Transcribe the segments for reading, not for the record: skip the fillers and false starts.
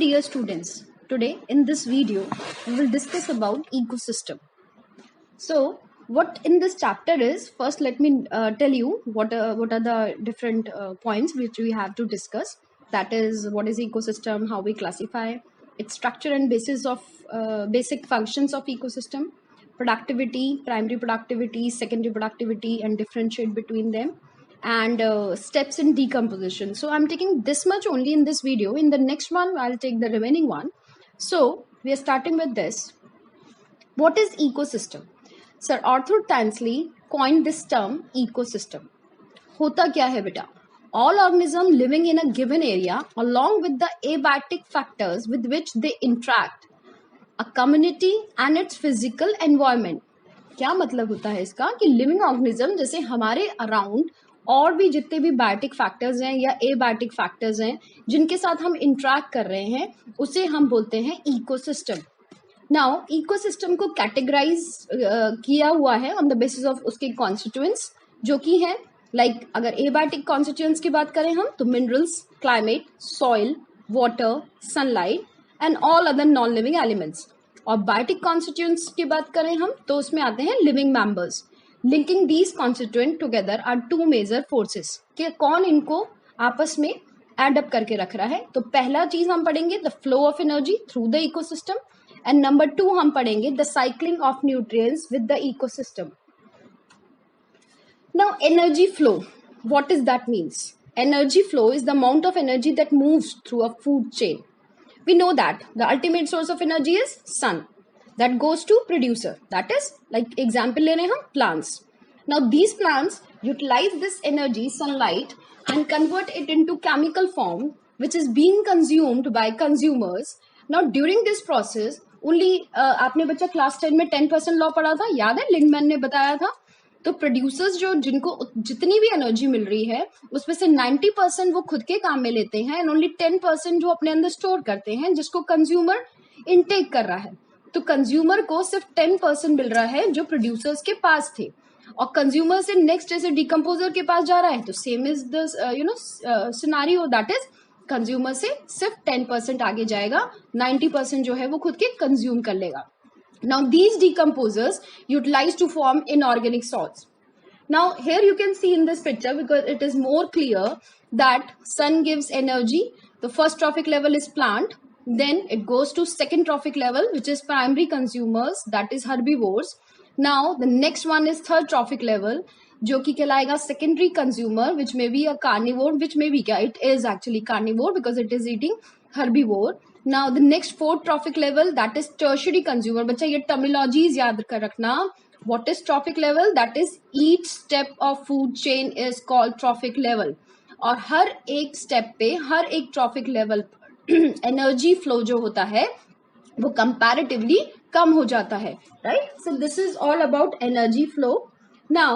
dear students, today in this video we will discuss about ecosystem. So what in this chapter is, first let me tell you what are the different points which we have to discuss. That is, what is ecosystem, how we classify its structure and basis of basic functions of ecosystem, productivity, primary productivity, secondary productivity, and differentiate between them, and steps in decomposition. So I'm taking this much only in this video. In the next one I'll take the remaining one. So we are starting with this. What is ecosystem? Sir Arthur Tansley coined this term ecosystem. होता क्या है बेटा? All organisms living in a given area along with the abiotic factors with which they interact, a community and its physical environment. क्या मतलब होता है इसका कि लिविंग ऑर्गेनिज्म जैसे हमारे अराउंड और भी जितने भी बायोटिक फैक्टर्स हैं या एबायोटिक फैक्टर्स हैं जिनके साथ हम इंटरेक्ट कर रहे हैं उसे हम बोलते हैं इकोसिस्टम. नाउ इकोसिस्टम को कैटेगराइज किया हुआ है ऑन द बेसिस ऑफ उसके कॉन्स्टिट्यूएंट्स जो कि हैं लाइक अगर एबायोटिक कॉन्स्टिट्यूएंट्स की बात करें हम तो minerals, climate, soil, water, sunlight and all other non living elements. और बायोटिक कॉन्स्टिट्यूएंट्स की बात करें हम तो उसमें आते हैं living members. Linking these constituent together are to major forces कि कौन इनको आपस में एड अप करके रख रहा है. तो पहला चीज हम पढ़ेंगे the flow of energy through the ecosystem and number 2 हम पढ़ेंगे the cycling of nutrients with the ecosystem. Now energy flow, what is that means? Energy flow is the amount of energy that moves through a food chain. We know that the ultimate source of energy is sun that goes to producer. That is like example ले रहे हम plants. Now these plants utilize this energy sunlight and convert it into chemical form which is being consumed by consumers. Now during this process only आपने बच्चा class 10 में 10% law पढ़ा था, याद है? लिंडमैन ने बताया था. तो प्रोड्यूसर्स जो जिनको जितनी भी एनर्जी मिल रही है उसमें से 90% वो खुद के काम में लेते हैं एंड ओनली 10% जो अपने अंदर स्टोर करते हैं जिसको कंज्यूमर इनटेक कर रहा है. तो कंज्यूमर को सिर्फ 10% मिल रहा है जो प्रोड्यूसर्स के पास थे और कंज्यूमर से नेक्स्ट जैसे डिकम्पोजर के पास जा रहा है तो same is the scenario, that is consumer से सिर्फ 10% आगे जाएगा, 90% जो है वो खुद के कंज्यूम कर लेगा. Now these decomposers utilize to form inorganic salts. Now here you can see in this picture because it is more clear that sun gives energy. The first trophic level is plant, then it goes to second trophic level which is primary consumers, that is herbivores. Now the next one is third trophic level जो कि कहलाएगा secondary consumer which may be a carnivore, which may be क्या, it is actually carnivore because it is eating herbivore. Now the next fourth trophic level that is tertiary consumer. बच्चा ये terminologies याद कर रखना. What is trophic level? That is each step of food chain is called trophic level. और हर एक step पे हर एक trophic level energy flow जो होता है वो comparatively कम हो जाता है, right? So this is all about energy flow. Now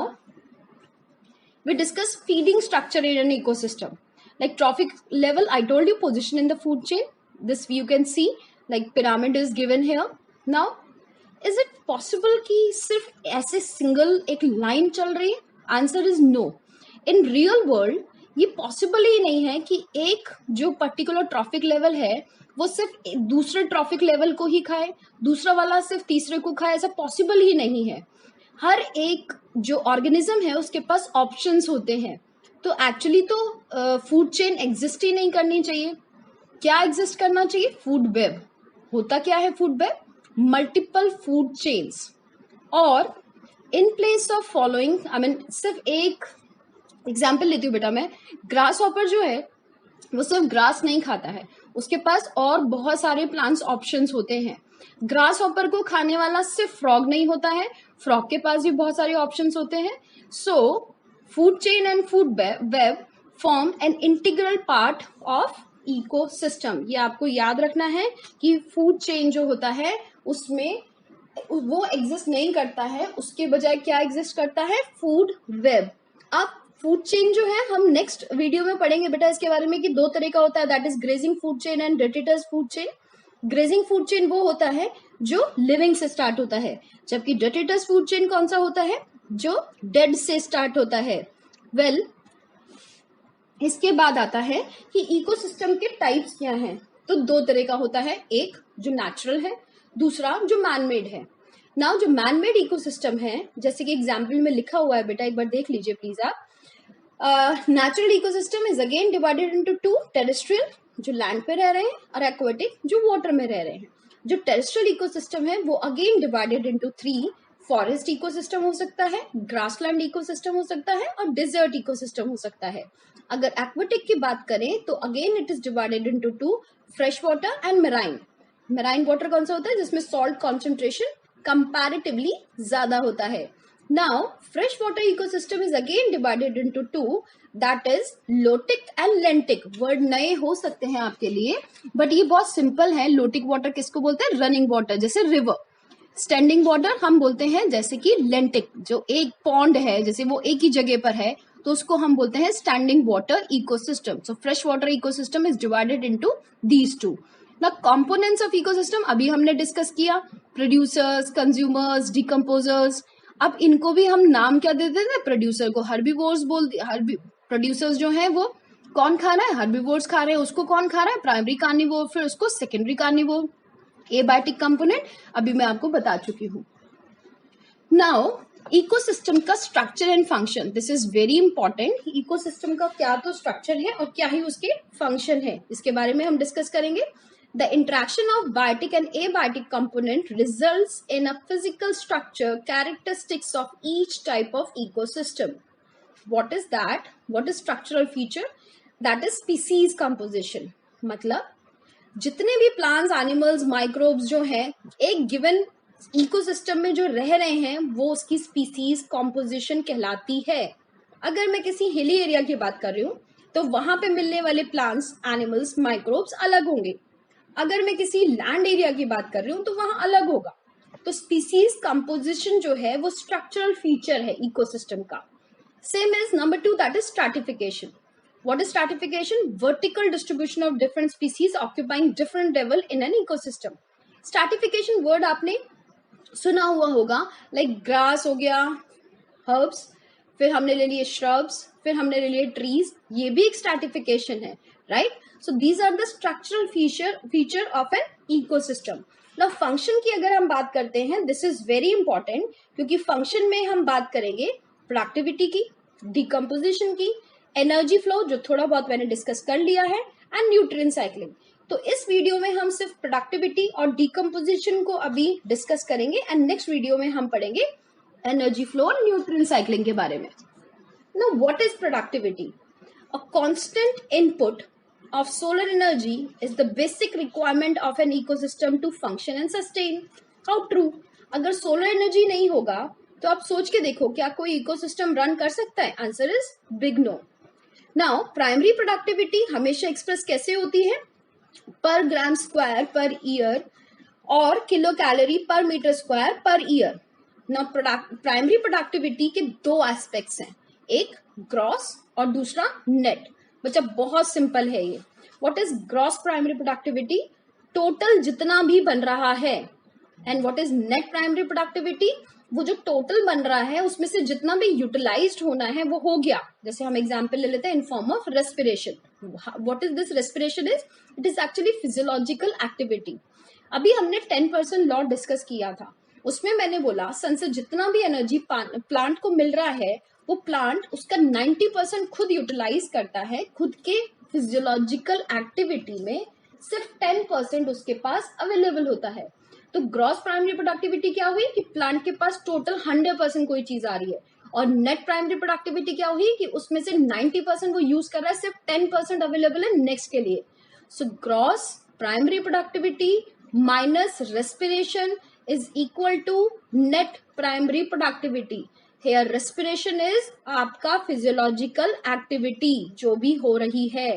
we discuss feeding structure in an ecosystem. Like trophic level, I told you position in the food chain. This you can see like pyramid is given here. Now is it possible कि सिर्फ ऐसे single एक line चल रही है? Answer is no. In real world ये possible ही नहीं है कि एक जो पर्टिकुलर ट्रॉफिक लेवल है वो सिर्फ दूसरे ट्रॉफिक लेवल को ही खाए, दूसरा वाला सिर्फ तीसरे को खाए. ऐसा पॉसिबल ही नहीं है. हर एक जो ऑर्गेनिज्म है उसके पास ऑप्शंस होते हैं. तो एक्चुअली तो फूड चेन एग्जिस्ट ही नहीं करनी चाहिए. क्या एग्जिस्ट करना चाहिए? Food web. होता क्या है food web? Multiple food chains. और in place of following, I mean सिर्फ एक एग्जाम्पल लेती हूँ बेटा मैं. ग्रास हॉपर जो है वो सिर्फ ग्रास नहीं खाता है, उसके पास और बहुत सारे प्लांट्स ऑप्शंस होते हैं. ग्रास हॉपर को खाने वाला सिर्फ फ्रॉग नहीं होता है, फ्रॉग के पास भी बहुत सारे ऑप्शंस होते हैं. So food chain and food web form an integral part of ecosystem. ये आपको याद रखना है कि फूड चेन जो होता है उसमें वो एग्जिस्ट नहीं करता है, उसके बजाय क्या एग्जिस्ट करता है? Food web. अब फूड चेन जो है हम नेक्स्ट वीडियो में पढ़ेंगे बेटा इसके बारे में कि दो तरह का होता है, that is grazing food chain and detritus food chain. Grazing food chain वो होता है जो लिविंग से स्टार्ट होता है, जबकि डेट्रिटस फूड चेन कौन सा होता है? जो डेड से स्टार्ट होता है. वेल इसके बाद आता है कि इकोसिस्टम के टाइप्स क्या हैं. तो दो तरह का होता है, एक जो नेचुरल है, दूसरा जो मैनमेड है। नाउ जो मैनमेड इकोसिस्टम है, जैसे कि एग्जाम्पल में लिखा हुआ है बेटा, एक बार देख लीजिए प्लीज आप। Natural ecosystem is again divided into two, terrestrial जो लैंड पे रह रहे हैं और एक्वेटिक जो वाटर में रह रहे हैं। जो टेरेस्ट्रियल इकोसिस्टम है वो again divided into three, forest ecosystem हो सकता है, ग्रासलैंड इकोसिस्टम हो सकता है और डिजर्ट इकोसिस्टम हो सकता है। अगर एक्वेटिक की बात करें तो again it is divided into two, fresh water and marine. Marine water कौन सा होता है, जिसमें सॉल्ट कॉन्सेंट्रेशन कंपैरेटिवली ज्यादा होता है। Now fresh water ecosystem is again divided into two, that is lotic and लेंटिक। Word नए हो सकते हैं आपके लिए, बट ये बहुत सिंपल है। लोटिक वाटर किसको बोलते हैं, रनिंग वाटर जैसे रिवर। स्टैंडिंग वाटर हम बोलते हैं जैसे कि लेंटिक, जो एक पॉन्ड है जैसे वो एक ही जगह पर है तो उसको हम बोलते हैं standing water ecosystem. So fresh water ecosystem is divided into these two. ना कंपोनेंट्स ऑफ इकोसिस्टम अभी हमने डिस्कस किया, प्रोड्यूसर्स, कंज्यूमर्स, डिकम्पोजर्स। अब इनको भी हम नाम क्या देते थे, प्रोड्यूसर को हर्बीवोर्स बोल दिया। प्रोड्यूसर्स जो है वो कौन खा रहा है, हर्बीवोर्स खा रहे हैं, उसको कौन खा रहा है, प्राइमरी कार्निवोर, फिर उसको सेकेंडरी कार्निवोर। एबायोटिक कंपोनेंट अभी मैं आपको बता चुकी हूँ। नाउ इकोसिस्टम का structure and function, this is very important. Ecosystem का क्या तो स्ट्रक्चर है और क्या ही उसके फंक्शन है, इसके बारे में हम डिस्कस करेंगे। The interaction of biotic and abiotic component results in a physical structure characteristics of each type of ecosystem. What is that, what is structural feature, that is species composition. मतलब जितने भी plants, animals, microbes जो हैं एक given ecosystem में जो रह रहे हैं वो उसकी स्पीसीज कॉम्पोजिशन कहलाती है। अगर मैं किसी हिली एरिया की बात कर रही हूँ तो वहां पे मिलने वाले प्लांट्स, एनिमल्स, माइक्रोब्स अलग होंगे। अगर मैं किसी लैंड एरिया की बात कर रही हूँ तो वहां अलग होगा। तो स्पीसीज कंपोजिशन जो है वो स्ट्रक्चरल फीचर है इकोसिस्टम का। Same is number two, that is stratification. What is stratification? Vertical distribution of different species occupying different level in an ecosystem. Stratification word आपने सुना हुआ होगा, like grass हो गया, herbs, फिर हमने ले लिए shrubs, फिर हमने ले लिए trees, ये भी एक stratification है, right? So these are the structural feature of an ecosystem. Now function की अगर हम बात करते हैं, this is very important क्योंकि function में हम बात करेंगे productivity की, decomposition की, एनर्जी फ्लो जो थोड़ा बहुत मैंने डिस्कस कर लिया है, एंड न्यूट्रिएंट साइक्लिंग। तो इस वीडियो में हम सिर्फ प्रोडक्टिविटी और डिकम्पोजिशन को अभी डिस्कस करेंगे एंड नेक्स्ट वीडियो में हम पढ़ेंगे एनर्जी फ्लो और न्यूट्रिएंट साइक्लिंग के बारे में। Now what is productivity? A constant input of solar energy is the basic requirement of an ecosystem to function and sustain. How true? अगर solar energy नहीं होगा तो आप सोच के देखो, क्या कोई इकोसिस्टम रन कर सकता है? Answer is big no. Now primary productivity हमेशा एक्सप्रेस कैसे होती है? पर ग्राम स्क्वायर पर ईयर और किलो कैलोरी पर metre square per year. Now primary productivity के दो एस्पेक्ट्स हैं, एक ग्रॉस और दूसरा नेट। बच्चा बहुत सिंपल है ये। What is gross primary productivity? Total जितना भी बन रहा है। And what is net primary productivity? वो जो टोटल बन रहा है उसमें से जितना भी यूटिलाइज्ड होना है वो हो गया। जैसे हम एग्जांपल ले लेते हैं in form of respiration. What is this respiration? It is actually physiological activity. अभी हमने 10% लॉ डिस्कस किया था, उसमें मैंने बोला सन से जितना भी एनर्जी प्लांट को मिल रहा है वो प्लांट उसका 90% खुद यूटिलाइज करता है खुद के फिजियोलॉजिकल एक्टिविटी में, सिर्फ 10% उसके पास अवेलेबल होता है। तो ग्रॉस प्राइमरी प्रोडक्टिविटी क्या हुई कि प्लांट के पास टोटल 100% कोई चीज आ रही है, और नेट प्राइमरी प्रोडक्टिविटी क्या हुई कि उसमें से 90% वो यूज कर रहा है, सिर्फ 10% अवेलेबल है नेक्स्ट के लिए। So gross primary productivity minus respiration is equal to net primary productivity. Hair respiration is आपका फिजियोलॉजिकल एक्टिविटी जो भी हो रही है।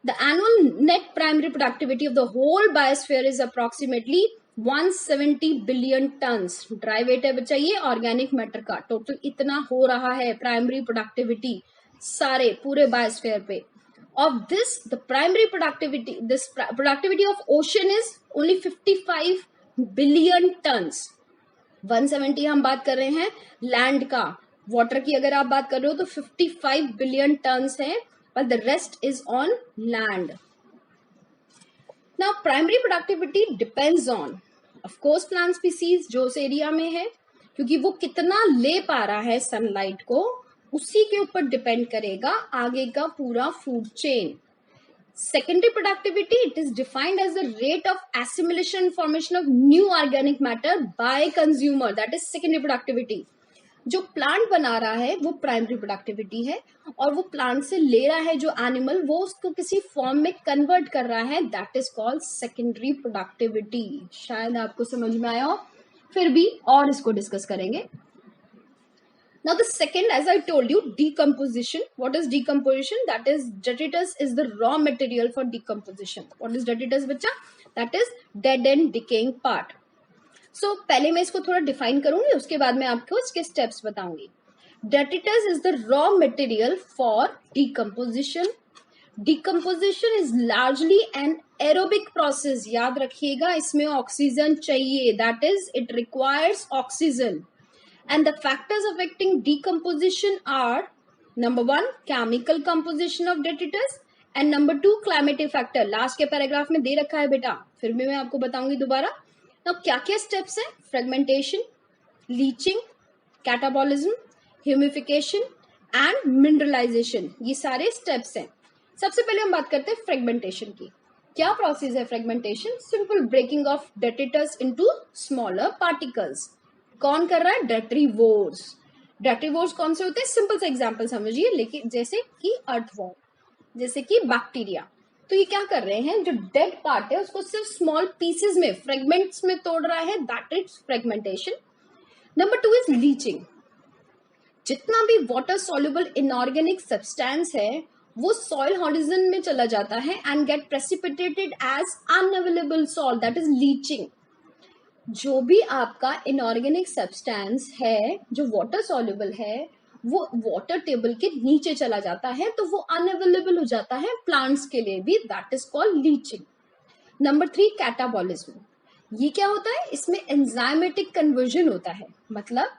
The annual net primary productivity of the whole biosphere is approximately 170 billion tons. Dry wait है बच्चा ये organic matter का, टोटल इतना हो रहा है प्राइमरी प्रोडक्टिविटी सारे पूरे बायोस्फीयर पे। Of this, the primary productivity, this productivity of ocean is only 55 billion tons. 170 हम बात कर रहे हैं लैंड का, वाटर की अगर आप बात कर रहे हो तो 55 बिलियन टन्स है, but the rest is on land. Now primary productivity depends on off course plant species जो उस एरिया में है, क्योंकि वो कितना ले पा रहा है सनलाइट को, उसी के ऊपर डिपेंड करेगा आगे का पूरा food chain. Secondary productivity, it is defined as the rate of assimilation and formation of new organic matter by consumer. That is secondary productivity. जो प्लांट बना रहा है वो प्राइमरी प्रोडक्टिविटी है, और वो प्लांट से ले रहा है जो एनिमल, वो उसको किसी फॉर्म में कन्वर्ट कर रहा है, that is called secondary productivity. शायद आपको समझ में आया हो, फिर भी और इसको डिस्कस करेंगे. Now the second, as I told you, decomposition. What is decomposition? That is, detritus is the raw material for decomposition. What is detritus बच्चा? That is dead and decaying part. So पहले मैं इसको थोड़ा define करूंगी, उसके बाद मैं आपको इसके स्टेप्स बताऊंगी. Detritus is the raw material for decomposition. Decomposition is largely an aerobic process. याद रखिएगा, इसमें ऑक्सीजन चाहिए. That is, it requires oxygen. And the factors affecting decomposition are, number 1, chemical composition of detritus, and number 2, climatic factor. Last के paragraph में दे रखा है बेटा, फिर भी मैं आपको बताऊंगी दोबारा. Now क्या क्या स्टेप्स हैं? Fragmentation, leaching, catabolism, humification and mineralisation. ये सारे स्टेप्स हैं. सबसे पहले हम बात करते हैं फ्रेगमेंटेशन की. क्या प्रोसेस है fragmentation? Simple breaking of detritus into smaller particles. कौन कर रहा है? डेट्रीवोर्स. डेट्रीवोर्स कौन से होते हैं? सिंपल से एग्जांपल समझिए, लेकिन जैसे कि अर्थवॉर्म, जैसे कि बैक्टीरिया. तो ये क्या कर रहे हैं? जो डेड पार्ट है उसको सिर्फ स्मॉल पीसेस में, फ्रेगमेंट्स में तोड़ रहा है, that is fragmentation. Number 2 is leaching. जितना भी वाटर सॉल्युबल इनऑर्गेनिक सब्सटेंस है वो सॉइल हॉरिजन में चला जाता है and gate precipitated as unavailable salt, that is leaching. जो भी आपका इनऑर्गेनिक सब्सटेंस है जो वाटर सॉल्युबल है वो वाटर टेबल के नीचे चला जाता है, तो वो अनअवेलेबल हो जाता है प्लांट्स के लिए भी, that is called leaching. Number 3, catabolism. ये क्या होता है? इसमें एंजाइमेटिक कन्वर्जन होता है. मतलब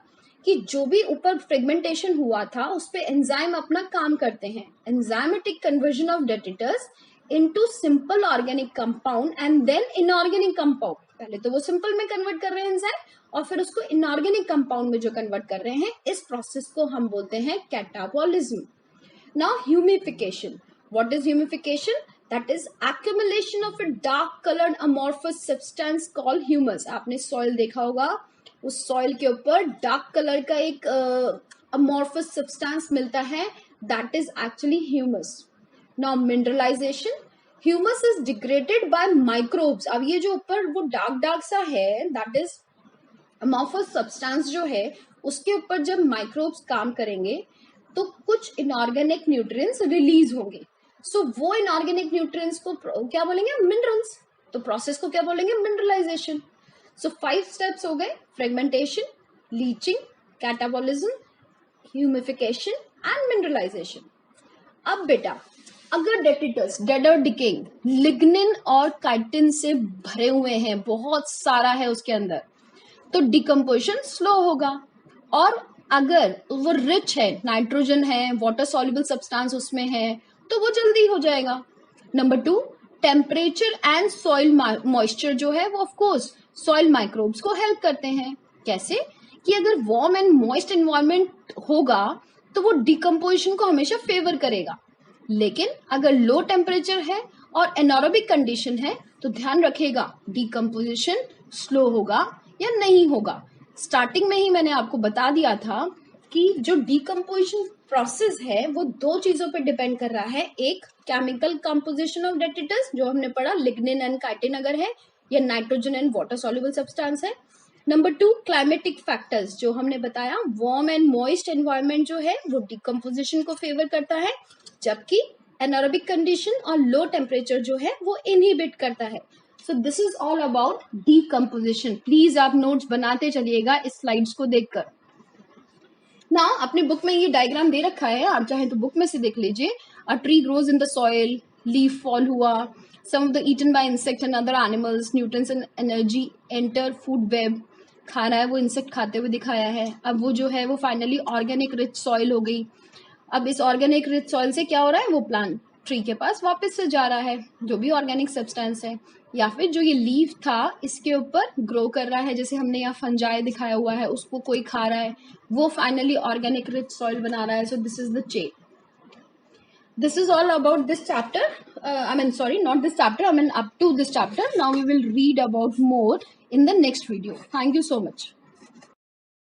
कि जो भी ऊपर फ्रेगमेंटेशन हुआ था उस पे एंजाइम अपना काम करते हैं. Enzymatic conversion of detritus into simple organic compound and then inorganic compound. पहले तो वो सिंपल में कन्वर्ट कर रहे हैं एंजाइम, और फिर उसको इनऑर्गेनिक कंपाउंड में जो कन्वर्ट कर रहे हैं, इस प्रोसेस को हम बोलते हैं catabolism. Now humification. What is humification? That is accumulation of a dark coloured amorphous substance called humus. आपने सॉइल देखा होगा, उस सॉइल के ऊपर डार्क कलर का एक अमॉर्फस सब्सटेंस मिलता है, that is actually humus. Now mineralisation. Humus is degraded by microbes. अब ये जो ऊपर वो डार्क डार्क सा है, दैट इज अमॉर्फस सब्सटेंस जो है, उसके ऊपर जब माइक्रोब्स काम करेंगे तो कुछ इनऑर्गेनिक न्यूट्रिएंट्स रिलीज होंगे. सो वो इनऑर्गेनिक न्यूट्रिएंट्स को क्या बोलेंगे? मिनरल्स. तो प्रोसेस को क्या बोलेंगे? मिनरलाइजेशन. सो 5 स्टेप्स हो गए: fragmentation, leaching, catabolism, humification and mineralisation. अब बेटा, अगर डेट्रिटस डेड और डिकेइंग लिग्निन और काइटिन से भरे हुए हैं, बहुत सारा है उसके अंदर, तो डिकम्पोजिशन स्लो होगा. और अगर वो रिच है, नाइट्रोजन है, वाटर सॉल्युबल सब्सटेंस उसमें है, तो वो जल्दी हो जाएगा. Number 2, temperature and soil moisture जो है वो ऑफ कोर्स सॉइल माइक्रोब्स को हेल्प करते हैं. कैसे? कि अगर वार्म एंड मॉइस्ट एनवायरनमेंट होगा तो वो डिकम्पोजिशन को हमेशा फेवर करेगा. लेकिन अगर लो टेम्परेचर है और एनारोबिक कंडीशन है तो ध्यान रखिएगा डिकम्पोजिशन स्लो होगा या नहीं होगा. स्टार्टिंग में ही मैंने आपको बता दिया था कि जो डिकम्पोजिशन प्रोसेस है वो 2 चीजों पे डिपेंड कर रहा है. एक, केमिकल कंपोजिशन ऑफ डेट्रिटस जो हमने पढ़ा, लिग्निन एंड काइटिन अगर है, या nitrogen and water soluble substance है. नंबर 2, क्लाइमेटिक फैक्टर्स जो हमने बताया, वार्म एंड मॉइस्ट एनवायरनमेंट जो है वो डिकम्पोजिशन को फेवर करता है, जबकि एनारोबिक कंडीशन और लो टेम्परेचर जो है वो इनहिबिट करता है. So this is all about decomposition. Please आप नोट्स बनाते चलिएगा इस स्लाइड्स को देखकर. ना अपनी बुक में ये डायग्राम दे रखा है, आप चाहें तो बुक में से देख लीजिए. A tree grows in the soil, leaf fall हुआ, some of the eaten by insect and other animals, nutrients and energy enter food web. खा रहा है वो, इंसेक्ट खाते हुए दिखाया है. अब वो जो है वो फाइनली ऑर्गेनिक रिच सॉइल हो गई. अब इस ऑर्गेनिक रिच सॉइल से क्या हो रहा है? वो प्लांट ट्री के पास वापस से जा रहा है, जो भी ऑर्गेनिक सब्सटेंस है, या फिर जो ये लीफ था इसके ऊपर ग्रो कर रहा है, जैसे हमने यहाँ फंजाई दिखाया हुआ है, उसको कोई खा रहा है, वो फाइनली ऑर्गेनिक रिच सॉइल बना रहा है. So this is the chain. This is all about this chapter. Not this chapter. Up to this chapter. Now we will read about more in the next video. Thank you so much.